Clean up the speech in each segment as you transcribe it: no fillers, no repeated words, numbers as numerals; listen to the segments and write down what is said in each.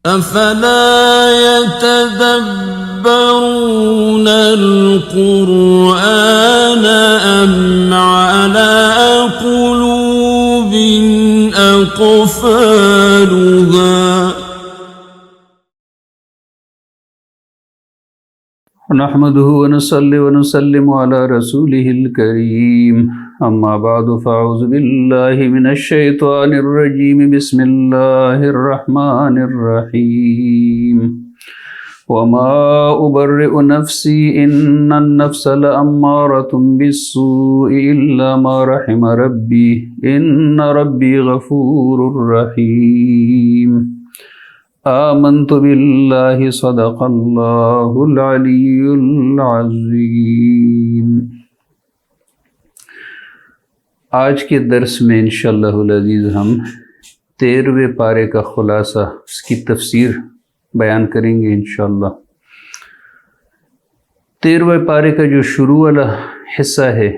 أفلا يتدبرون القرآن أم على قلوب أقفالها نحمده ونصلي ونسلم على رسوله الكريم أما بعد فأعوذ بالله من الشيطان الرجيم بسم الله الرحمن الرحيم وما أبرئ نفسي إن النفس لأمارة بالسوء إلا ما رحم ربي إن ربي غفور رحيم آمنت بالله صدق الله العلي العظيم۔ آج کے درس میں انشاءاللہ العزیز ہم 13ویں پارے کا خلاصہ، اس کی تفسیر بیان کریں گے انشاءاللہ۔ 13ویں پارے کا جو شروع والا حصہ ہے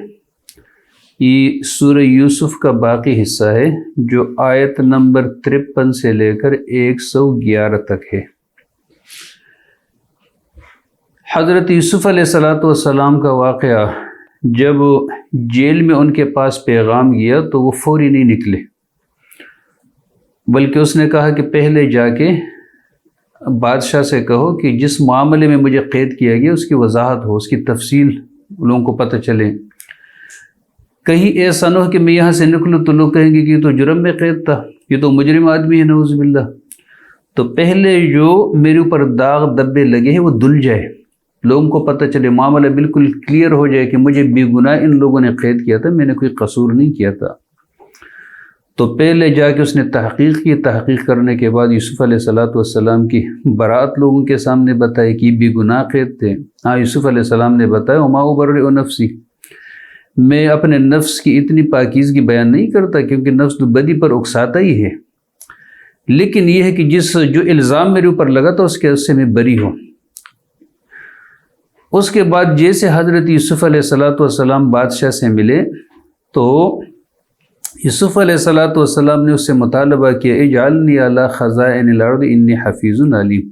یہ سورہ یوسف کا باقی حصہ ہے جو آیت نمبر 53 سے لے کر 111 تک ہے۔ حضرت یوسف علیہ السلام کا واقعہ، جب جیل میں ان کے پاس پیغام گیا تو وہ فوری نہیں نکلے، بلکہ اس نے کہا کہ پہلے جا کے بادشاہ سے کہو کہ جس معاملے میں مجھے قید کیا گیا اس کی وضاحت ہو، اس کی تفصیل لوگوں کو پتہ چلے۔ کہیں ایسا نہ ہو کہ میں یہاں سے نکلوں تو لوگ کہیں گے کہ یہ تو جرم میں قید تھا، یہ تو مجرم آدمی ہے، نعوذ باللہ۔ تو پہلے جو میرے اوپر داغ دبے لگے ہیں وہ دھل جائے، لوگوں کو پتہ چلے، معاملہ بالکل کلیئر ہو جائے کہ مجھے بے گناہ ان لوگوں نے قید کیا تھا، میں نے کوئی قصور نہیں کیا تھا۔ تو پہلے جا کے اس نے تحقیق کی، تحقیق کرنے کے بعد یوسف علیہ السلام کی برات لوگوں کے سامنے بتائی کہ بے گناہ قید تھے۔ ہاں، یوسف علیہ السلام نے بتایا وما ابرئ نفسی، میں اپنے نفس کی اتنی پاکیزگی بیان نہیں کرتا کیونکہ نفس تو بدی پر اکساتا ہی ہے، لیکن یہ ہے کہ جو الزام میرے اوپر لگا تھا اس سے میں بری ہوں۔ اس کے بعد جیسے حضرت یوسف علیہ السلام بادشاہ سے ملے تو یوسف علیہ السلام نے اس سے مطالبہ کیا اجعلنی علی خزائن الارض انی حفیظ علیم،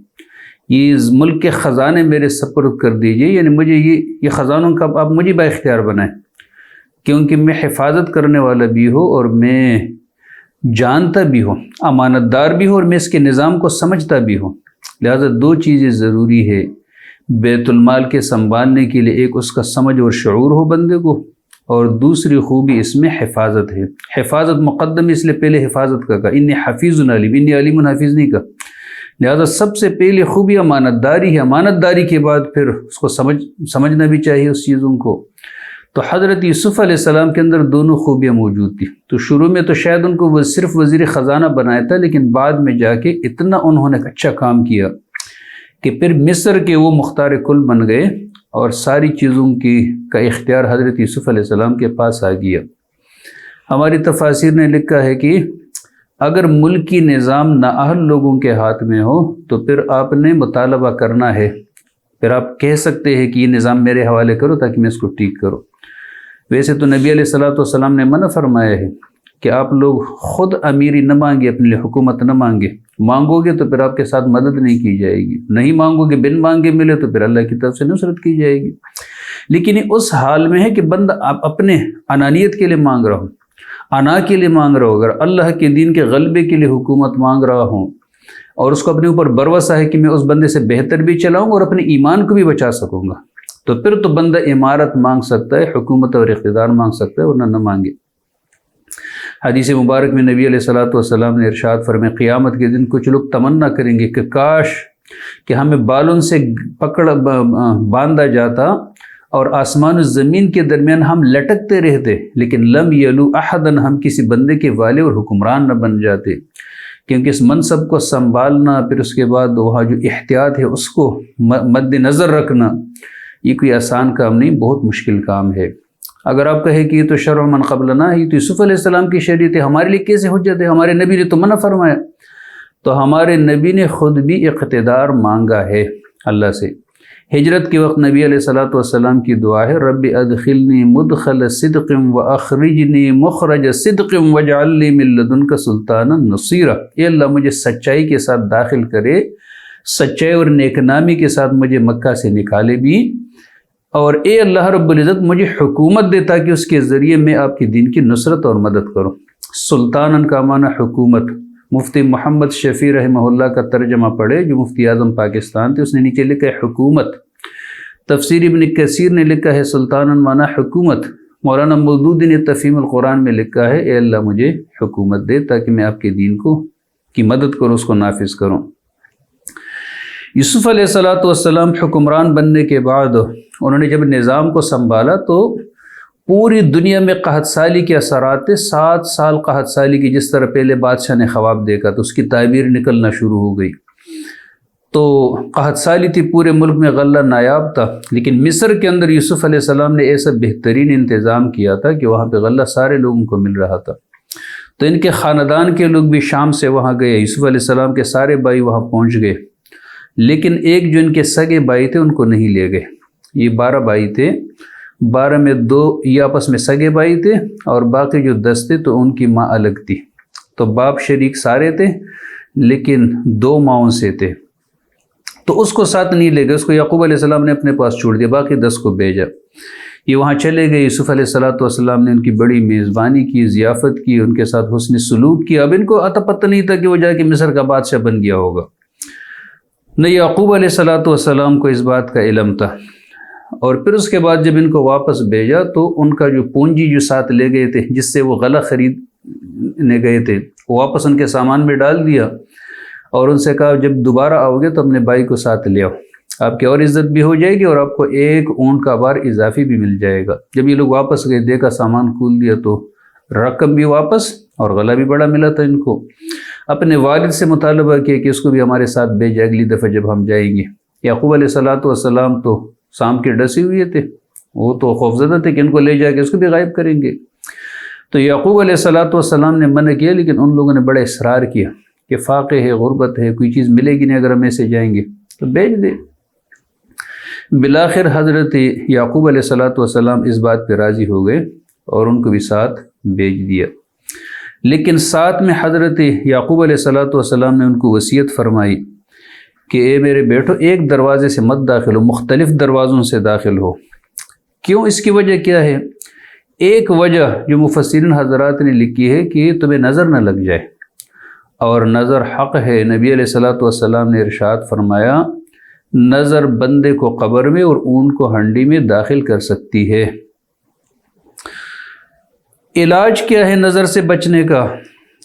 یہ ملک کے خزانے میرے سپرد کر دیجئے، یعنی مجھے یہ خزانوں کا آپ مجھے با اختیار بنائیں، کیونکہ میں حفاظت کرنے والا بھی ہوں اور میں جانتا بھی ہوں، امانت دار بھی ہوں اور میں اس کے نظام کو سمجھتا بھی ہوں۔ لہذا دو چیزیں ضروری ہے بیت المال کے سنبھالنے کے لیے، ایک اس کا سمجھ اور شعور ہو بندے کو، اور دوسری خوبی اس میں حفاظت ہے۔ حفاظت مقدم اس لیے پہلے حفاظت کا کہا، انی حفیظ علیم، انی علیم حفیظ نہیں کہا۔ لہذا سب سے پہلے خوبی امانت داری ہے، امانت داری کے بعد پھر اس کو سمجھنا بھی چاہیے اس چیزوں کو۔ تو حضرت یوسف علیہ السلام کے اندر دونوں خوبیاں موجود تھیں۔ تو شروع میں تو شاید ان کو وہ صرف وزیر خزانہ بنایا تھا، لیکن بعد میں جا کے اتنا انہوں نے اچھا کام کیا کہ پھر مصر کے وہ مختار کل بن گئے اور ساری چیزوں کا اختیار حضرت یوسف علیہ السلام کے پاس آ گیا۔ ہماری تفاسیر نے لکھا ہے کہ اگر ملکی نظام نااہل لوگوں کے ہاتھ میں ہو تو پھر آپ نے مطالبہ کرنا ہے، پھر آپ کہہ سکتے ہیں کہ یہ نظام میرے حوالے کرو تاکہ میں اس کو ٹھیک کروں۔ ویسے تو نبی علیہ السلام نے منع فرمایا ہے کہ آپ لوگ خود امیری نہ مانگے، اپنے لیے حکومت نہ مانگے، مانگو گے تو پھر آپ کے ساتھ مدد نہیں کی جائے گی، نہیں مانگو گے بن مانگے ملے تو پھر اللہ کی طرف سے نصرت کی جائے گی۔ لیکن یہ اس حال میں ہے کہ بندہ آپ اپنے انانیت کے لیے مانگ رہا ہوں، انا کے لیے مانگ رہا ہوں، اگر اللہ کے دین کے غلبے کے لیے حکومت مانگ رہا ہوں اور اس کو اپنے اوپر بھروسہ ہے کہ میں اس بندے سے بہتر بھی چلاؤں گا اور اپنے ایمان کو بھی بچا سکوں گا، تو پھر تو بندہ امارت مانگ سکتا ہے، حکومت اور اقتدار مانگ سکتا ہے، ورنہ نہ مانگے۔ حدیث مبارک میں نبی علیہ السلام نے ارشاد فرمایا قیامت کے دن کچھ لوگ تمنا کریں گے کہ کاش کہ ہمیں بالوں سے باندھا جاتا اور آسمان و زمین کے درمیان ہم لٹکتے رہتے، لیکن لم یلو احدن، ہم کسی بندے کے والے اور حکمران نہ بن جاتے، کیونکہ اس منصب کو سنبھالنا، پھر اس کے بعد وہاں جو احتیاط ہے اس کو مد نظر رکھنا، یہ کوئی آسان کام نہیں، بہت مشکل کام ہے۔ اگر آپ کہیں کہ یہ تو شرع من قبلنا، یہ تو یوسف علیہ السلام کی شریعت ہے، ہمارے لیے کیسے حجت ہے، ہمارے نبی نے تو منع فرمایا، تو ہمارے نبی نے خود بھی اقتدار مانگا ہے اللہ سے، ہجرت کے وقت نبی علیہ الصلوۃ والسلام کی دعا ہے رب ادخلنی مدخل صدق واخرجنی مخرج صدق واجعل لی من لدنک سلطانا نصیرا، اے اللہ مجھے سچائی کے ساتھ داخل کرے، سچائی اور نیک نامی کے ساتھ مجھے مکہ سے نکالے بھی، اور اے اللہ رب العزت مجھے حکومت دے تاکہ اس کے ذریعے میں آپ کے دین کی نصرت اور مدد کروں۔ سلطانن کا معنی حکومت۔ مفتی محمد شفیع رحمہ اللہ کا ترجمہ پڑھے جو مفتی اعظم پاکستان تھے، اس نے نیچے لکھا ہے حکومت۔ تفسیر ابن کثیر نے لکھا ہے سلطانن معنی حکومت۔ مولانا مودودی نے تفہیم القرآن میں لکھا ہے اے اللہ مجھے حکومت دے تاکہ میں آپ کے دین کی مدد کروں، اس کو نافذ کروں۔ یوسف علیہ السلام حکمران بننے کے بعد انہوں نے جب نظام کو سنبھالا تو پوری دنیا میں قحط سالی کے اثرات تھے۔ 7 سال قحط سالی کی، جس طرح پہلے بادشاہ نے خواب دیکھا تو اس کی تعبیر نکلنا شروع ہو گئی، تو قحط سالی تھی، پورے ملک میں غلہ نایاب تھا، لیکن مصر کے اندر یوسف علیہ السلام نے ایسا بہترین انتظام کیا تھا کہ وہاں پہ غلہ سارے لوگوں کو مل رہا تھا۔ تو ان کے خاندان کے لوگ بھی شام سے وہاں گئے، یوسف علیہ السلام کے سارے بھائی وہاں پہنچ گئے، لیکن ایک جو ان کے سگے بھائی تھے ان کو نہیں لے گئے۔ یہ 12 بھائی تھے، 12 میں 2 یہ آپس میں سگے بھائی تھے اور باقی جو 10 تھے تو ان کی ماں الگ تھی، تو باپ شریک سارے تھے لیکن 2 ماؤں سے تھے، تو اس کو ساتھ نہیں لے گئے، اس کو یعقوب علیہ السلام نے اپنے پاس چھوڑ دیا، باقی 10 کو بھیجا۔ یہ وہاں چلے گئے، یوسف علیہ السلام نے ان کی بڑی میزبانی کی، ضیافت کی، ان کے ساتھ حسن سلوک کیا۔ اب ان کو عطا پتہ نہیں تھا کہ وہ جا کے مصر کا بادشاہ بن گیا ہوگا، نہ یعقوب علیہ السلام کو اس بات کا علم تھا۔ اور پھر اس کے بعد جب ان کو واپس بھیجا تو ان کا جو پونجی جو ساتھ لے گئے تھے، جس سے وہ غلہ خریدنے گئے تھے، وہ واپس ان کے سامان میں ڈال دیا اور ان سے کہا جب دوبارہ آؤ گے تو اپنے بھائی کو ساتھ لے آؤ، آپ کی اور عزت بھی ہو جائے گی اور آپ کو 1 اونٹ کا بار اضافی بھی مل جائے گا۔ جب یہ لوگ واپس گئے، دیکھا سامان کھول دیا تو رقم بھی واپس اور غلہ بھی بڑا ملا تھا ان کو۔ اپنے والد سے مطالبہ کیا کہ اس کو بھی ہمارے ساتھ بھیجے اگلی دفعہ جب ہم جائیں گے۔ یعقوب علیہ السلام تو سام کے ڈسے ہوئے تھے، وہ تو خوفزدہ تھے کہ ان کو لے جا کے اس کو بھی غائب کریں گے، تو یعقوب علیہ السلام نے منع کیا، لیکن ان لوگوں نے بڑا اصرار کیا کہ فاقے ہے، غربت ہے، کوئی چیز ملے گی نہیں اگر ہم ایسے جائیں گے، تو بھیج دے۔ بالآخر حضرت یعقوب علیہ السلام اس بات پہ راضی ہو گئے اور ان کو بھی ساتھ بھیج دیا، لیکن ساتھ میں حضرت یعقوب علیہ السلام نے ان کو وصیت فرمائی کہ اے میرے بیٹو، ایک دروازے سے مت داخل ہو، مختلف دروازوں سے داخل ہو۔ کیوں؟ اس کی وجہ کیا ہے؟ ایک وجہ جو مفسرین حضرات نے لکھی ہے کہ تمہیں نظر نہ لگ جائے، اور نظر حق ہے۔ نبی علیہ السلام نے ارشاد فرمایا نظر بندے کو قبر میں اور اونٹ کو ہنڈی میں داخل کر سکتی ہے۔ علاج کیا ہے نظر سے بچنے کا؟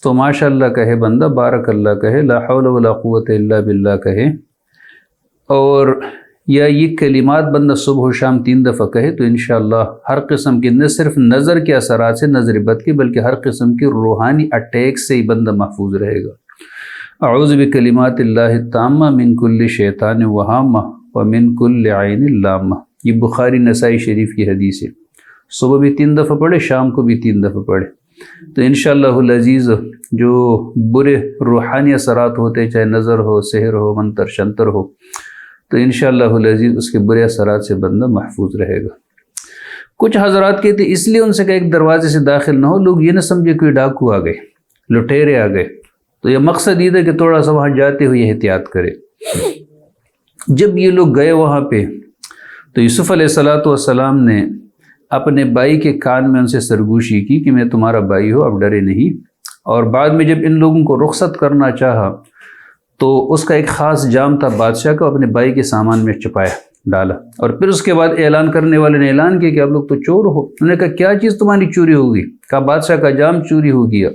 تو ماشاء اللہ کہے بندہ، بارک اللہ کہے، لا حول ولا قوت الا باللہ کہے، اور یا یہ کلمات بندہ صبح و شام 3 دفعہ کہے تو انشاءاللہ ہر قسم کی، نہ صرف نظر کے اثرات سے، نظر بد کی، بلکہ ہر قسم کی روحانی اٹیک سے ہی بندہ محفوظ رہے گا۔ اعوذ بکلمات اللہ التامہ من کل شیطان وہامہ ومن کل عین لامہ، یہ بخاری نسائی شریف کی حدیث ہے۔ صبح بھی 3 دفعہ پڑھے، شام کو بھی 3 دفعہ پڑھے، تو انشاءاللہ العزیز جو برے روحانی اثرات ہوتے، چاہے نظر ہو، سحر ہو، منتر شنتر ہو، تو انشاءاللہ العزیز اس کے برے اثرات سے بندہ محفوظ رہے گا۔ کچھ حضرات کہتے ہیں اس لیے ان سے کہ ایک دروازے سے داخل نہ ہو، لوگ یہ نہ سمجھے کوئی ڈاکو آ گئے، لٹیرے آ گئے، تو یہ مقصد یہ تھا کہ تھوڑا سا وہاں جاتے ہوئے احتیاط کرے۔ جب یہ لوگ گئے وہاں پہ تو یوسف علیہ السلام نے اپنے بھائی کے کان میں ان سے سرگوشی کی کہ میں تمہارا بھائی ہوں، اب ڈرے نہیں۔ اور بعد میں جب ان لوگوں کو رخصت کرنا چاہا تو اس کا ایک خاص جام تھا بادشاہ کا، اپنے بھائی کے سامان میں چھپایا، ڈالا، اور پھر اس کے بعد اعلان کرنے والے نے اعلان کیا کہ آپ لوگ تو چور ہو۔ انہوں نے کہا کیا چیز تمہاری چوری ہوگی؟ کہا بادشاہ کا جام چوری ہو گیا۔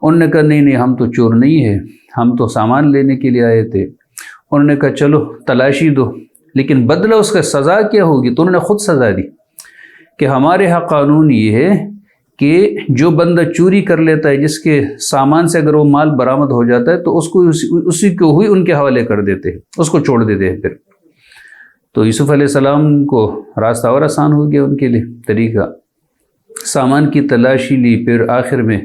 انہوں نے کہا نہیں ہم تو چور نہیں ہیں، ہم تو سامان لینے کے لیے آئے تھے۔ انہوں نے کہا چلو تلاشی دو، لیکن بدلہ اس کا سزا کیا ہوگی؟ تو انہوں نے خود سزا دی کہ ہمارے ہاں قانون یہ ہے کہ جو بندہ چوری کر لیتا ہے، جس کے سامان سے اگر وہ مال برآمد ہو جاتا ہے تو اس کو اسی کو ہوئی ان کے حوالے کر دیتے ہیں، اس کو چھوڑ دیتے ہیں۔ پھر تو یوسف علیہ السلام کو راستہ اور آسان ہو گیا ان کے لیے، طریقہ سامان کی تلاشی لی۔ پھر آخر میں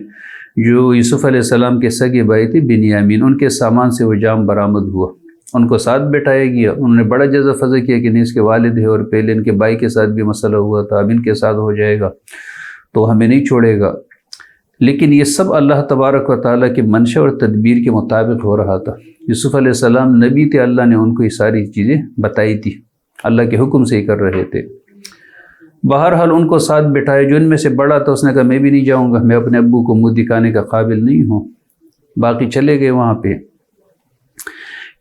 جو یوسف علیہ السلام کے سگے بھائی تھے بنیامین، ان کے سامان سے وہ جام برآمد ہوا، ان کو ساتھ بٹھایا گیا، انہوں نے بڑا جزا فضا کیا کہ نہیں اس کے والد ہے اور پہلے ان کے بھائی کے ساتھ بھی مسئلہ ہوا تھا، اب ان کے ساتھ ہو جائے گا تو ہمیں نہیں چھوڑے گا۔ لیکن یہ سب اللہ تبارک و تعالیٰ کے منشا اور تدبیر کے مطابق ہو رہا تھا۔ یوسف علیہ السلام نبی تھے، اللہ نے ان کو یہ ساری چیزیں بتائی تھی، اللہ کے حکم سے ہی کر رہے تھے۔ بہرحال ان کو ساتھ بٹھائے، جو ان میں سے بڑا تھا اس نے کہا میں بھی نہیں جاؤں گا، میں اپنے ابو کو منہ دکھانے کا قابل نہیں ہوں۔ باقی چلے گئے وہاں پہ۔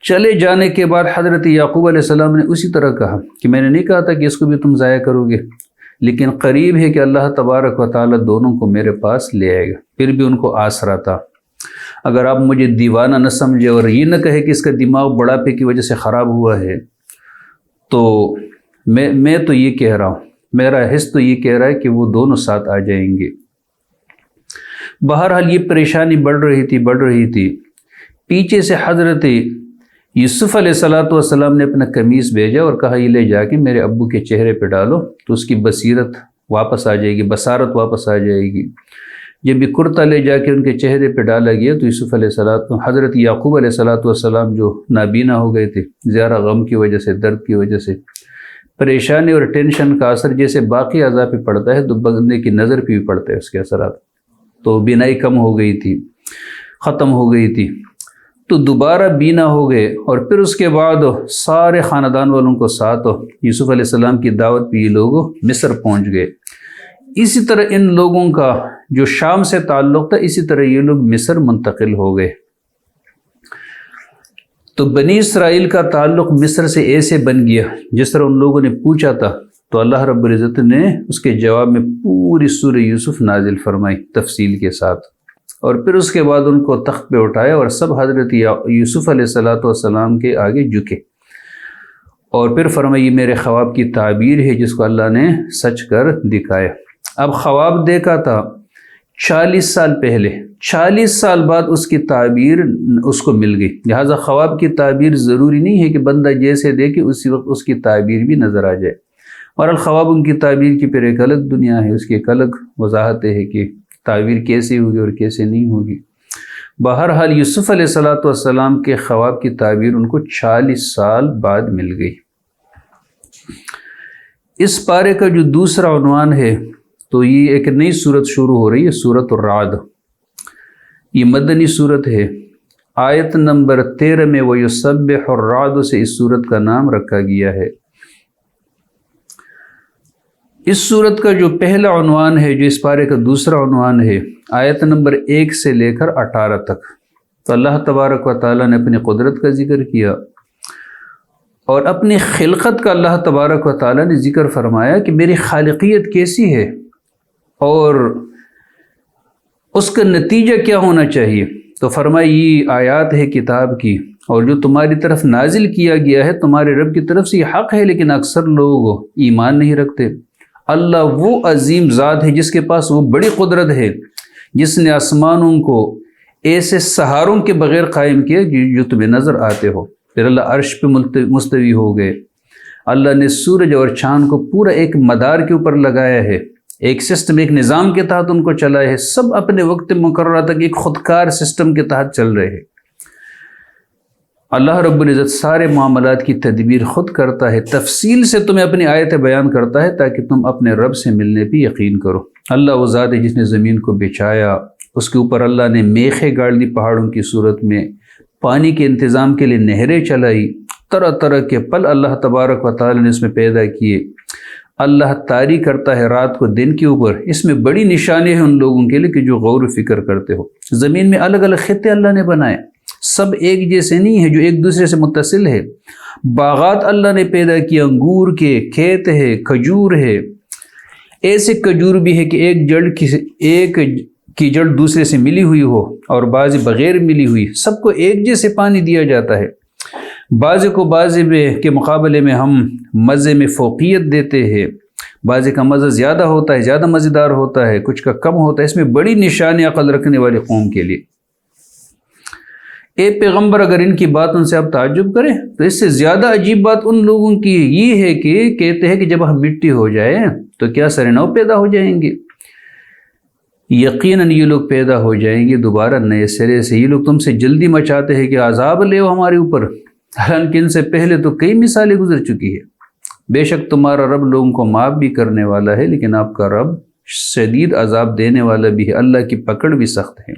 چلے جانے کے بعد حضرت یعقوب علیہ السلام نے اسی طرح کہا کہ میں نے نہیں کہا تھا کہ اس کو بھی تم ضائع کرو گے، لیکن قریب ہے کہ اللہ تبارک و تعالیٰ دونوں کو میرے پاس لے آئے گا۔ پھر بھی ان کو آسرا تھا، اگر آپ مجھے دیوانہ نہ سمجھے اور یہ نہ کہے کہ اس کا دماغ بڑھاپے کی وجہ سے خراب ہوا ہے، تو میں تو یہ کہہ رہا ہوں، میرا حس تو یہ کہہ رہا ہے کہ وہ دونوں ساتھ آ جائیں گے۔ بہرحال یہ پریشانی بڑھ رہی تھی۔ پیچھے سے حضرت یوسف علیہ السلام نے اپنا قمیص بھیجا اور کہا یہ لے جا کے میرے ابو کے چہرے پہ ڈالو تو اس کی بصیرت واپس آ جائے گی، بصارت واپس آ جائے گی۔ جب یہ کرتا لے جا کے ان کے چہرے پہ ڈالا گیا تو یوسف علیہ حضرت یعقوب علیہ السلام جو نابینا ہو گئے تھے، زیادہ غم کی وجہ سے، درد کی وجہ سے، پریشانی اور ٹینشن کا اثر جیسے باقی اعضاء پہ پڑتا ہے تو بندے کی نظر پہ بھی پڑتا ہے اس کے اثرات، تو بینائی کم ہو گئی تھی، ختم ہو گئی تھی، تو دوبارہ بینا ہو گئے۔ اور پھر اس کے بعد سارے خاندان والوں کو ساتھ یوسف علیہ السلام کی دعوت پہ یہ لوگ مصر پہنچ گئے۔ اسی طرح ان لوگوں کا جو شام سے تعلق تھا، اسی طرح یہ لوگ مصر منتقل ہو گئے۔ تو بنی اسرائیل کا تعلق مصر سے ایسے بن گیا جس طرح ان لوگوں نے پوچھا تھا، تو اللہ رب العزت نے اس کے جواب میں پوری سورہ یوسف نازل فرمائی تفصیل کے ساتھ، اور پھر اس کے بعد ان کو تخت پہ اٹھایا اور سب حضرت یوسف علیہ السلام کے آگے جھکے، اور پھر فرمایا یہ میرے خواب کی تعبیر ہے جس کو اللہ نے سچ کر دکھایا۔ اب خواب دیکھا تھا 40 سال پہلے، 40 سال بعد اس کی تعبیر اس کو مل گئی، لہٰذا خواب کی تعبیر ضروری نہیں ہے کہ بندہ جیسے دیکھے اسی وقت اس کی تعبیر بھی نظر آ جائے، اور الخواب ان کی تعبیر کی پھر ایک الگ دنیا ہے، اس کی ایک الگ وضاحت ہے کہ تعبیر کیسے ہوگی اور کیسے نہیں ہوگی۔ بہرحال یوسف علیہ السلام کے خواب کی تعبیر ان کو 40 سال بعد مل گئی۔ اس پارے کا جو دوسرا عنوان ہے تو یہ ایک نئی صورت شروع ہو رہی ہے، سورۃ الرعد۔ یہ مدنی صورت ہے، آیت نمبر 13 میں وَيُسَبِّحُ الرَّعْدُ سے اس صورت کا نام رکھا گیا ہے۔ اس صورت کا جو پہلا عنوان ہے، جو اس پارے کا دوسرا عنوان ہے، آیت نمبر 1 سے لے کر 18 تک، تو اللہ تبارک و تعالیٰ نے اپنی قدرت کا ذکر کیا اور اپنی خلقت کا اللہ تبارک و تعالیٰ نے ذکر فرمایا کہ میری خالقیت کیسی ہے اور اس کا نتیجہ کیا ہونا چاہیے۔ تو فرمایا یہ آیات ہے کتاب کی، اور جو تمہاری طرف نازل کیا گیا ہے تمہارے رب کی طرف سے، یہ حق ہے، لیکن اکثر لوگ ایمان نہیں رکھتے۔ اللہ وہ عظیم ذات ہے جس کے پاس وہ بڑی قدرت ہے، جس نے آسمانوں کو ایسے سہاروں کے بغیر قائم کیا جو تمہیں نظر آتے ہو۔ پھر اللہ عرش پہ مستوی ہو گئے، اللہ نے سورج اور چاند کو پورا ایک مدار کے اوپر لگایا ہے، ایک سسٹم، ایک نظام کے تحت ان کو چلایا ہے، سب اپنے وقت مقررہ تک ایک خودکار سسٹم کے تحت چل رہے ہیں۔ اللہ رب العزت سارے معاملات کی تدبیر خود کرتا ہے، تفصیل سے تمہیں اپنی آیتیں بیان کرتا ہے تاکہ تم اپنے رب سے ملنے پہ یقین کرو۔ اللہ وہ ذات ہے جس نے زمین کو بچھایا، اس کے اوپر اللہ نے میخیں گاڑ دی پہاڑوں کی صورت میں، پانی کے انتظام کے لیے نہریں چلائی، طرح طرح کے پل اللہ تبارک و تعالی نے اس میں پیدا کیے۔ اللہ طاری کرتا ہے رات کو دن کے اوپر، اس میں بڑی نشانی ہے ان لوگوں کے لیے کہ جو غور و فکر کرتے ہو۔ زمین میں الگ الگ خطے اللہ نے بنائے، سب ایک جیسے نہیں ہے، جو ایک دوسرے سے متصل ہے۔ باغات اللہ نے پیدا کیا، انگور کے کھیت ہے، کھجور ہے، ایسے کھجور بھی ہے کہ ایک کی جڑ دوسرے سے ملی ہوئی ہو اور بعض بغیر ملی ہوئی، سب کو ایک جیسے پانی دیا جاتا ہے۔ بعض کو بعض کے مقابلے میں ہم مزے میں فوقیت دیتے ہیں، بعض کا مزہ زیادہ ہوتا ہے، زیادہ مزیدار ہوتا ہے، کچھ کا کم ہوتا ہے۔ اس میں بڑی نشانی عقل رکھنے والی قوم کے لیے۔ اے پیغمبر، اگر ان کی بات ان سے آپ تعجب کریں تو اس سے زیادہ عجیب بات ان لوگوں کی یہ ہے کہ کہتے ہیں کہ جب ہم مٹی ہو جائیں تو کیا سر نو پیدا ہو جائیں گے؟ یقیناً یہ لوگ پیدا ہو جائیں گے دوبارہ نئے سرے سے۔ یہ لوگ تم سے جلدی مچاتے ہیں کہ عذاب لے ہمارے اوپر، حالانکہ ان سے پہلے تو کئی مثالیں گزر چکی ہے۔ بے شک تمہارا رب لوگوں کو معاف بھی کرنے والا ہے، لیکن آپ کا رب شدید عذاب دینے والا بھی ہے، اللہ کی پکڑ بھی سخت ہے۔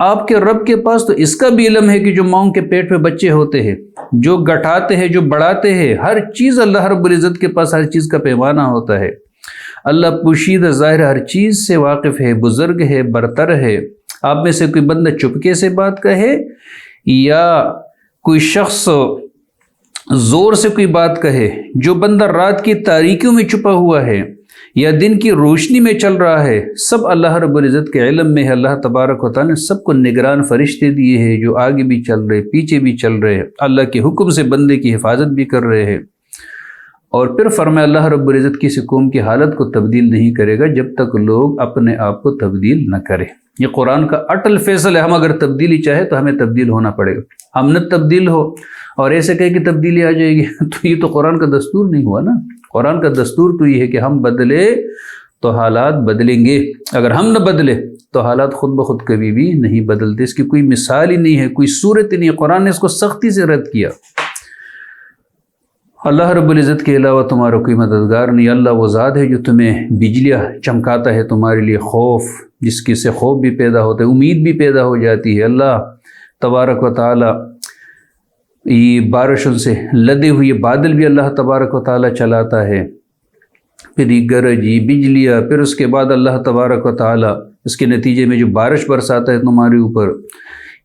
آپ کے رب کے پاس تو اس کا بھی علم ہے کہ جو ماؤں کے پیٹ میں بچے ہوتے ہیں، جو گٹاتے ہیں، جو بڑھاتے ہیں، ہر چیز اللہ رب العزت کے پاس ہر چیز کا پیمانہ ہوتا ہے۔ اللہ پوشیدہ ظاہر ہر چیز سے واقف ہے، بزرگ ہے، برتر ہے۔ آپ میں سے کوئی بندہ چپکے سے بات کہے یا کوئی شخص زور سے کوئی بات کہے، جو بندہ رات کی تاریکیوں میں چھپا ہوا ہے یا دن کی روشنی میں چل رہا ہے، سب اللہ رب العزت کے علم میں ہے۔ اللہ تبارک و تعالیٰ نے سب کو نگران فرشتے دیے ہیں، جو آگے بھی چل رہے، پیچھے بھی چل رہے، اللہ کے حکم سے بندے کی حفاظت بھی کر رہے ہیں۔ اور پھر فرمایا اللہ رب العزت کسی قوم کی حالت کو تبدیل نہیں کرے گا جب تک لوگ اپنے آپ کو تبدیل نہ کریں۔ یہ قرآن کا اٹل فیصل ہے، ہم اگر تبدیلی چاہے تو ہمیں تبدیل ہونا پڑے گا۔ ہم نہ تبدیل ہو اور ایسے کہے کہ تبدیلی آ جائے گی تو یہ تو قرآن کا دستور نہیں ہوا نا۔ قرآن کا دستور تو یہ ہے کہ ہم بدلے تو حالات بدلیں گے، اگر ہم نہ بدلے تو حالات خود بخود کبھی بھی نہیں بدلتے۔ اس کی کوئی مثال ہی نہیں ہے، کوئی صورت ہی نہیں ہے، قرآن نے اس کو سختی سے رد کیا۔ اللہ رب العزت کے علاوہ تمہارا کوئی مددگار نہیں۔ اللہ وہ ذات ہے جو تمہیں بجلیاں چمکاتا ہے تمہارے لیے خوف، جس کی سے خوف بھی پیدا ہوتا ہے، امید بھی پیدا ہو جاتی ہے۔ اللہ تبارک و تعالی یہ بارشوں سے لدے ہوئے بادل بھی اللہ تبارک و تعالی چلاتا ہے، پھر یہ گرجی بجلیاں، پھر اس کے بعد اللہ تبارک و تعالی اس کے نتیجے میں جو بارش برساتا ہے تمہارے اوپر۔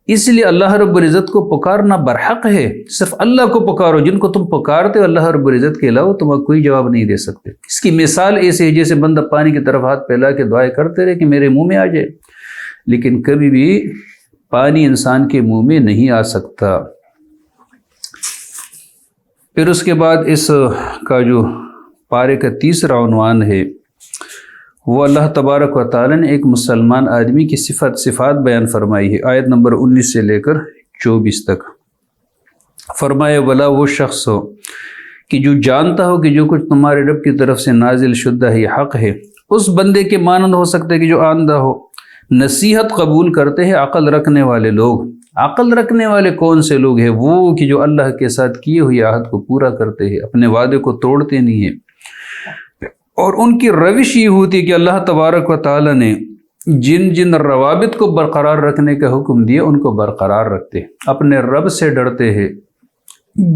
اس لیے اللہ رب العزت کو پکارنا برحق ہے، صرف اللہ کو پکارو۔ جن کو تم پکارتے ہو اللہ رب العزت کے علاوہ تمہیں کوئی جواب نہیں دے سکتے۔ اس کی مثال ایسے ہے جیسے بندہ پانی کی طرف ہاتھ پھیلا کے دعائیں کرتے رہے کہ میرے منہ میں آ جائے، لیکن کبھی بھی پانی انسان کے منہ میں نہیں آ سکتا۔ پھر اس کے بعد اس کا جو پارے کا تیسرا عنوان ہے وہ اللہ تبارک و تعالیٰ نے ایک مسلمان آدمی کی صفات بیان فرمائی ہے، آیت نمبر 19 سے لے کر 24 تک۔ فرمایا ولا وہ شخص ہو کہ جو جانتا ہو کہ جو کچھ تمہارے رب کی طرف سے نازل شدہ ہے حق ہے، اس بندے کے مانند ہو سکتا ہے کہ جو آندھا ہو۔ نصیحت قبول کرتے ہیں عقل رکھنے والے لوگ۔ عقل رکھنے والے کون سے لوگ ہیں؟ وہ کہ جو اللہ کے ساتھ کیے ہوئے عہد کو پورا کرتے ہیں، اپنے وعدے کو توڑتے نہیں ہیں، اور ان کی روش یہ ہوتی ہے کہ اللہ تبارک و تعالی نے جن جن روابط کو برقرار رکھنے کا حکم دیا ان کو برقرار رکھتے ہیں، اپنے رب سے ڈرتے ہیں،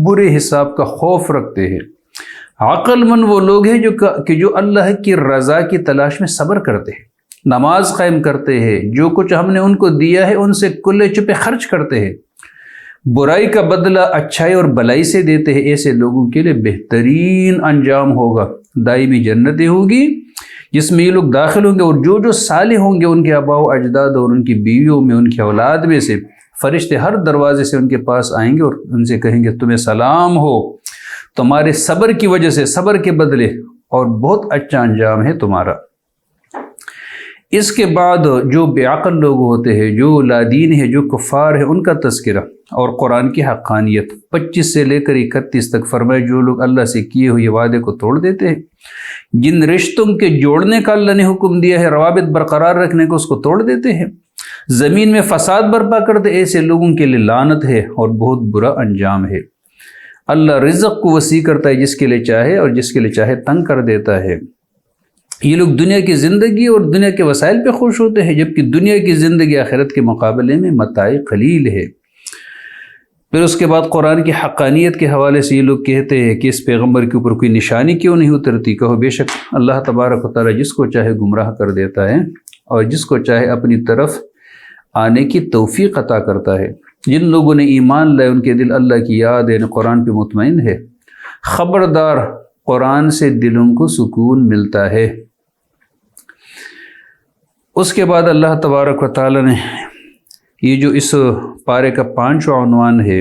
برے حساب کا خوف رکھتے ہیں۔ عقل مند وہ لوگ ہیں جو اللہ کی رضا کی تلاش میں صبر کرتے ہیں، نماز قائم کرتے ہیں، جو کچھ ہم نے ان کو دیا ہے ان سے کھلے چھپے خرچ کرتے ہیں، برائی کا بدلہ اچھائی اور بلائی سے دیتے ہیں۔ ایسے لوگوں کے لیے بہترین انجام ہوگا، دائمی جنتیں ہوگی جس میں یہ لوگ داخل ہوں گے، اور جو صالح ہوں گے ان کے آباء و اجداد اور ان کی بیویوں میں، ان کی اولاد میں سے فرشتے ہر دروازے سے ان کے پاس آئیں گے اور ان سے کہیں گے تمہیں سلام ہو، تمہارے صبر کی وجہ سے، صبر کے بدلے، اور بہت اچھا انجام ہے تمہارا۔ اس کے بعد جو بے عقل لوگ ہوتے ہیں، جو لادین ہیں، جو کفار ہیں، ان کا تذکرہ اور قرآن کی حقانیت 25 سے لے کر 31 تک۔ فرمایا جو لوگ اللہ سے کیے ہوئے وعدے کو توڑ دیتے ہیں، جن رشتوں کے جوڑنے کا اللہ نے حکم دیا ہے، روابط برقرار رکھنے کو، اس کو توڑ دیتے ہیں، زمین میں فساد برپا کرتے، ایسے لوگوں کے لیے لعنت ہے اور بہت برا انجام ہے۔ اللہ رزق کو وسیع کرتا ہے جس کے لیے چاہے اور جس کے لیے چاہے تنگ کر دیتا ہے۔ یہ لوگ دنیا کی زندگی اور دنیا کے وسائل پہ خوش ہوتے ہیں، جبکہ دنیا کی زندگی آخرت کے مقابلے میں متاع قلیل ہے۔ پھر اس کے بعد قرآن کی حقانیت کے حوالے سے یہ لوگ کہتے ہیں کہ اس پیغمبر کے اوپر کوئی نشانی کیوں نہیں اترتی؟ کہو بے شک اللہ تبارک و تعالیٰ جس کو چاہے گمراہ کر دیتا ہے اور جس کو چاہے اپنی طرف آنے کی توفیق عطا کرتا ہے۔ جن لوگوں نے ایمان لائے ان کے دل اللہ کی یاد ہے، قرآن پہ مطمئن ہے۔ خبردار، قرآن سے دلوں کو سکون ملتا ہے۔ اس کے بعد اللہ تبارک و تعالیٰ نے یہ جو اس پارے کا 5واں عنوان ہے،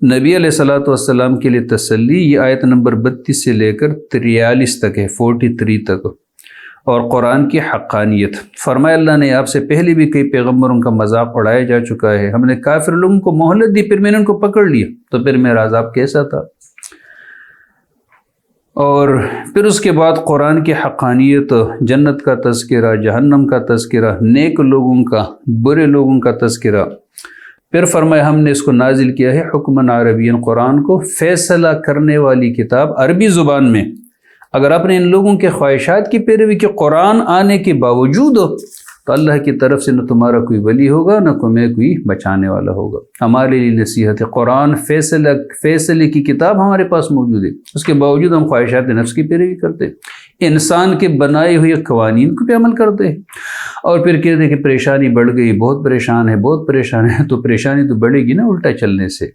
نبی علیہ الصلوۃ والسلام کے لیے تسلی، یہ آیت نمبر 32 سے لے کر 43 تک ہے، 43 تک، اور قرآن کی حقانیت۔ فرمایا اللہ نے آپ سے پہلے بھی کئی پیغمبروں کا مذاق اڑایا جا چکا ہے، ہم نے کافر لوگوں کو مہلت دی، پھر میں نے ان کو پکڑ لیا، تو پھر میرا عذاب کیسا تھا۔ اور پھر اس کے بعد قرآن کی حقانیت، جنت کا تذکرہ، جہنم کا تذکرہ، نیک لوگوں کا، برے لوگوں کا تذکرہ، پھر فرمایا ہم نے اس کو نازل کیا ہے حکمن عربین، قرآن کو فیصلہ کرنے والی کتاب عربی زبان میں۔ اگر آپ نے ان لوگوں کے خواہشات کی پیروی کی قرآن آنے کے باوجود تو اللہ کی طرف سے نہ تمہارا کوئی ولی ہوگا نہ تمہیں کوئی بچانے والا ہوگا۔ ہمارے لیے نصیحت ہے، قرآن فیصلے کی کتاب ہمارے پاس موجود ہے، اس کے باوجود ہم خواہشات نفس کی پیروی کرتے ہیں، انسان کے بنائے ہوئے قوانین کو پہ عمل کرتے ہیں، اور پھر کہتے ہیں کہ پریشانی بڑھ گئی، بہت پریشان ہے، بہت پریشان ہے۔ تو پریشانی تو بڑھے گی نا الٹا چلنے سے۔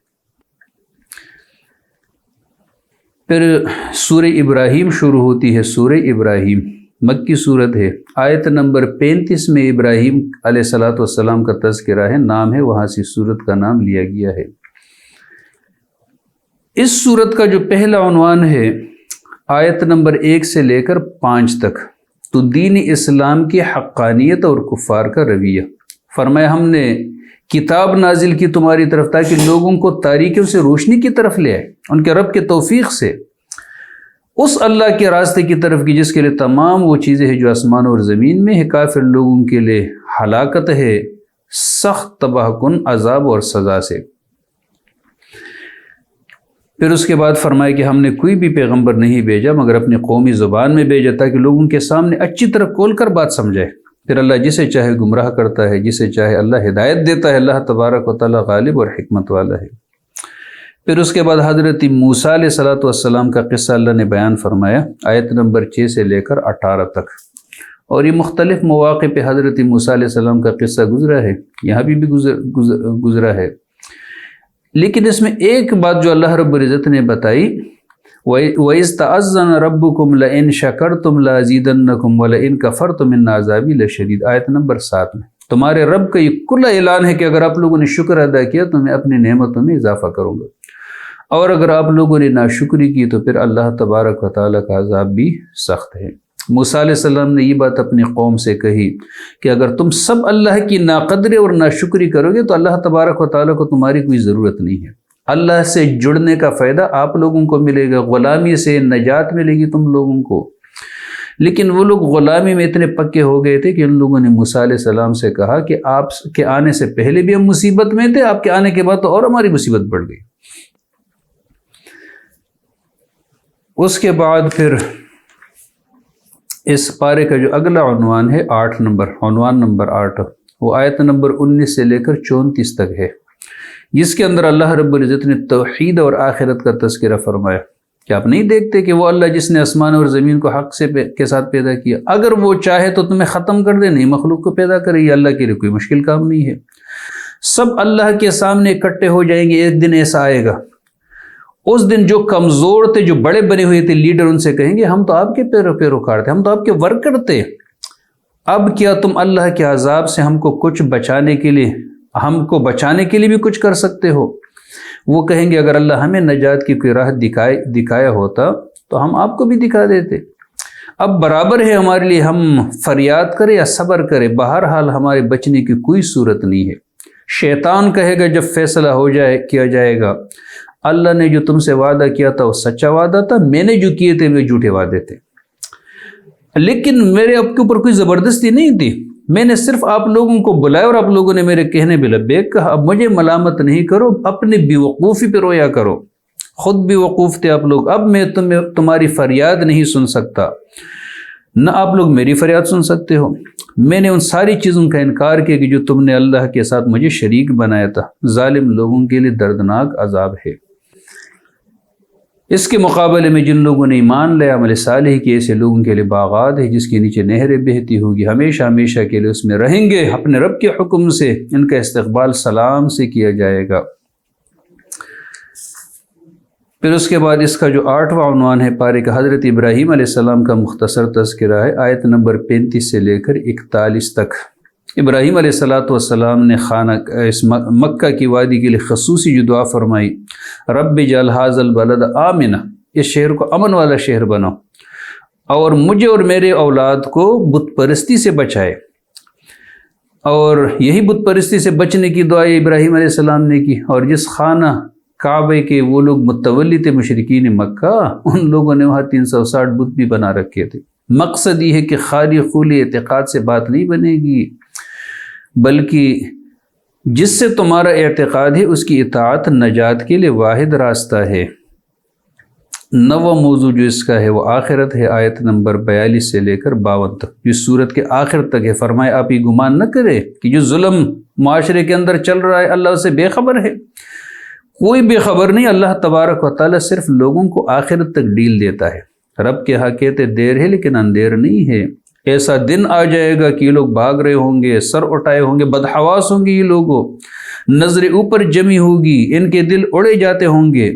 پھر سورہ ابراہیم شروع ہوتی ہے۔ سورہ ابراہیم مکی صورت ہے، آیت نمبر 35 میں ابراہیم علیہ السلام کا تذکرہ ہے، نام ہے، وہاں سے سورت کا نام لیا گیا ہے۔ اس سورت کا جو پہلا عنوان ہے آیت نمبر 1 سے لے کر 5 تک، تو دین اسلام کی حقانیت اور کفار کا رویہ۔ فرمایا ہم نے کتاب نازل کی تمہاری طرف تاکہ لوگوں کو تاریکیوں سے روشنی کی طرف لے آئے، ان کے رب کے توفیق سے، اس اللہ کے راستے کی طرف کی جس کے لیے تمام وہ چیزیں ہیں جو آسمان اور زمین میں ہے۔ کافر لوگوں کے لیے ہلاکت ہے، سخت تباہ کن عذاب اور سزا سے۔ پھر اس کے بعد فرمایا کہ ہم نے کوئی بھی پیغمبر نہیں بھیجا مگر اپنی قومی زبان میں بھیجا تاکہ لوگوں کے سامنے اچھی طرح کھول کر بات سمجھائے۔ پھر اللہ جسے چاہے گمراہ کرتا ہے، جسے چاہے اللہ ہدایت دیتا ہے۔ اللہ تبارک و تعالیٰ غالب اور حکمت والا ہے۔ پھر اس کے بعد حضرت موسیٰ علیہ السلام کا قصہ اللہ نے بیان فرمایا، آیت نمبر 6 سے لے کر 18 تک، اور یہ مختلف مواقع پہ حضرت موسیٰ علیہ السلام کا قصہ گزرا ہے، یہاں بھی گزرا ہے۔ لیکن اس میں ایک بات جو اللہ رب العزت نے بتائی، وَإِذْ تَأَذَّنَ رَبُّكُمْ لَئِن شَكَرْتُمْ لَأَزِيدَنَّكُمْ وَلَئِن كَفَرْتُمْ إِنَّ عَذَابِي لَشَدِيدٌ، آیت نمبر 7 میں تمہارے رب کا یہ کھلا اعلان ہے کہ اگر آپ لوگوں نے شکر ادا کیا تو میں اپنی نعمتوں میں اضافہ کروں گا، اور اگر آپ لوگوں نے ناشکری کی تو پھر اللہ تبارک و تعالیٰ کا عذاب بھی سخت ہے۔ موسیٰ علیہ السلام نے یہ بات اپنی قوم سے کہی کہ اگر تم سب اللہ کی ناقدری اور ناشکری کرو گے تو اللہ تبارک و تعالیٰ کو تمہاری کوئی ضرورت نہیں ہے۔ اللہ سے جڑنے کا فائدہ آپ لوگوں کو ملے گا، غلامی سے نجات ملے گی تم لوگوں کو۔ لیکن وہ لوگ غلامی میں اتنے پکے ہو گئے تھے کہ ان لوگوں نے موسیٰ علیہ السلام سے کہا کہ آپ کے آنے سے پہلے بھی ہم مصیبت میں تھے، آپ کے آنے کے بعد تو اور ہماری مصیبت بڑھ گئی۔ اس کے بعد پھر اس پارے کا جو اگلا عنوان ہے عنوان نمبر 8، وہ آیت نمبر 19 سے لے کر 34 تک ہے، جس کے اندر اللہ رب العزت نے توحید اور آخرت کا تذکرہ فرمایا کہ آپ نہیں دیکھتے کہ وہ اللہ جس نے آسمان اور زمین کو حق کے ساتھ پیدا کیا، اگر وہ چاہے تو تمہیں ختم کر دے، نہیں مخلوق کو پیدا کرے، یہ اللہ کے لیے کوئی مشکل کام نہیں ہے۔ سب اللہ کے سامنے اکٹھے ہو جائیں گے، ایک دن ایسا آئے گا، اس دن جو کمزور تھے، جو بڑے بنے ہوئے تھے لیڈر، ان سے کہیں گے ہم تو آپ کے پیروکار تھے، ہم تو آپ کے ورکر تھے، اب کیا تم اللہ کے عذاب سے ہم کو بچانے کے لیے بھی کچھ کر سکتے ہو؟ وہ کہیں گے اگر اللہ ہمیں نجات کی کوئی راہ دکھایا ہوتا تو ہم آپ کو بھی دکھا دیتے۔ اب برابر ہے ہمارے لیے ہم فریاد کریں یا صبر کریں، بہرحال ہمارے بچنے کی کوئی صورت نہیں ہے۔ شیطان کہے گا جب فیصلہ کیا جائے گا، اللہ نے جو تم سے وعدہ کیا تھا وہ سچا وعدہ تھا، میں نے جو کیے تھے وہ جھوٹے وعدے تھے، لیکن میرے آپ کے اوپر کوئی زبردستی نہیں تھی، میں نے صرف آپ لوگوں کو بلایا اور آپ لوگوں نے میرے کہنے پہ لبیک کہا۔ اب مجھے ملامت نہیں کرو، اپنی بے وقوفی پہ رویا کرو، خود بھی وقوف تھے آپ لوگ، اب میں تمہاری فریاد نہیں سن سکتا، نہ آپ لوگ میری فریاد سن سکتے ہو۔ میں نے ان ساری چیزوں کا انکار کیا کہ جو تم نے اللہ کے ساتھ مجھے شریک بنایا تھا، ظالم لوگوں کے لیے دردناک عذاب ہے۔ اس کے مقابلے میں جن لوگوں نے ایمان لیا، عمل صالح کی، ایسے لوگوں کے لیے باغات ہیں جس کے نیچے نہریں بہتی ہوگی، ہمیشہ ہمیشہ کے لیے اس میں رہیں گے، اپنے رب کے حکم سے ان کا استقبال سلام سے کیا جائے گا۔ پھر اس کے بعد اس کا جو 8واں عنوان ہے پارے کا، حضرت ابراہیم علیہ السلام کا مختصر تذکرہ ہے، آیت نمبر 35 سے لے کر 41 تک۔ ابراہیم علیہ السلام نے اس مکہ کی وادی کے لیے خصوصی جو دعا فرمائی، رب اجعل ھذا البلد آمنا، اس شہر کو امن والا شہر بناؤ، اور مجھے اور میرے اولاد کو بت پرستی سے بچائے۔ اور یہی بت پرستی سے بچنے کی دعا ابراہیم علیہ السلام نے کی، اور جس خانہ کعبے کے وہ لوگ متولی تھے مشرکین مکہ، ان لوگوں نے وہاں 360 بت بھی بنا رکھے تھے۔ مقصد یہ ہے کہ خالی خولی اعتقاد سے بات نہیں بنے گی، بلکہ جس سے تمہارا اعتقاد ہے اس کی اطاعت نجات کے لیے واحد راستہ ہے۔ 9واں موضوع جو اس کا ہے وہ آخرت ہے، آیت نمبر 42 سے لے کر 52 تک، جس صورت کے آخر تک ہے۔ فرمائے آپ یہ گمان نہ کرے کہ جو ظلم معاشرے کے اندر چل رہا ہے اللہ سے بے خبر ہے، کوئی بے خبر نہیں۔ اللہ تبارک و تعالیٰ صرف لوگوں کو آخرت تک ڈیل دیتا ہے۔ رب کے ہاں کہتے دیر ہے لیکن اندیر نہیں ہے۔ ایسا دن آ جائے گا کہ یہ لوگ بھاگ رہے ہوں گے، سر اٹھائے ہوں گے، بدحواس ہوں گے، یہ لوگوں نظریں اوپر جمی ہوگی، ان کے دل اڑے جاتے ہوں گے۔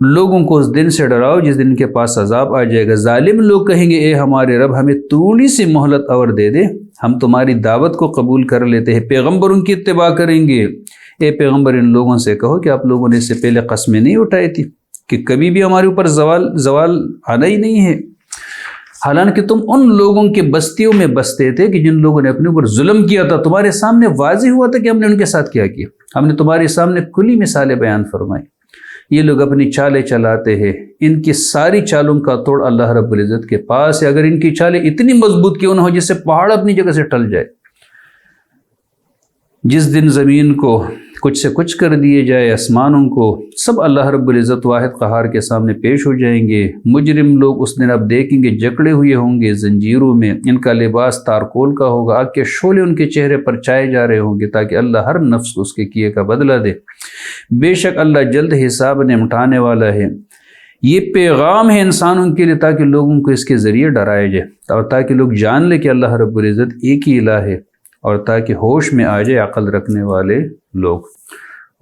لوگوں کو اس دن سے ڈراؤ جس دن کے پاس عذاب آ جائے گا۔ ظالم لوگ کہیں گے اے ہمارے رب ہمیں تھوڑی سی مہلت اور دے دے، ہم تمہاری دعوت کو قبول کر لیتے ہیں، پیغمبروں کی اتباع کریں گے۔ اے پیغمبر ان لوگوں سے کہو کہ آپ لوگوں نے اس سے پہلے قسمیں نہیں اٹھائی تھی کہ کبھی بھی ہمارے اوپر زوال آنا ہی نہیں ہے، حالانکہ تم ان لوگوں کے بستیوں میں بستے تھے کہ جن لوگوں نے اپنے اوپر ظلم کیا تھا، تمہارے سامنے واضح ہوا تھا کہ ہم نے ان کے ساتھ کیا کیا، ہم نے تمہارے سامنے کھلی مثالیں بیان فرمائی۔ یہ لوگ اپنی چالیں چلاتے ہیں، ان کی ساری چالوں کا توڑ اللہ رب العزت کے پاس ہے۔ اگر ان کی چالیں اتنی مضبوط کیوں نہ ہو جس سے پہاڑ اپنی جگہ سے ٹل جائے، جس دن زمین کو کچھ سے کچھ کر دیے جائے، آسمانوں کو، سب اللہ رب العزت واحد قہار کے سامنے پیش ہو جائیں گے۔ مجرم لوگ اس دن اب دیکھیں گے جکڑے ہوئے ہوں گے زنجیروں میں، ان کا لباس تارکول کا ہوگا، آگ کے شعلے ان کے چہرے پر چائے جا رہے ہوں گے تاکہ اللہ ہر نفس کو اس کے کیے کا بدلہ دے۔ بے شک اللہ جلد حساب نمٹانے والا ہے۔ یہ پیغام ہے انسانوں کے لیے تاکہ لوگوں کو اس کے ذریعے ڈرایا جائے اور تاکہ لوگ جان لیں کہ اللہ رب العزت ایک ہی الہ ہے، اور تاکہ ہوش میں آ جائے عقل رکھنے والے لوگ۔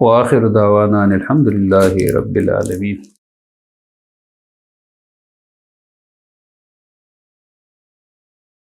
وآخر دعوانا الحمدللہ رب العالمین۔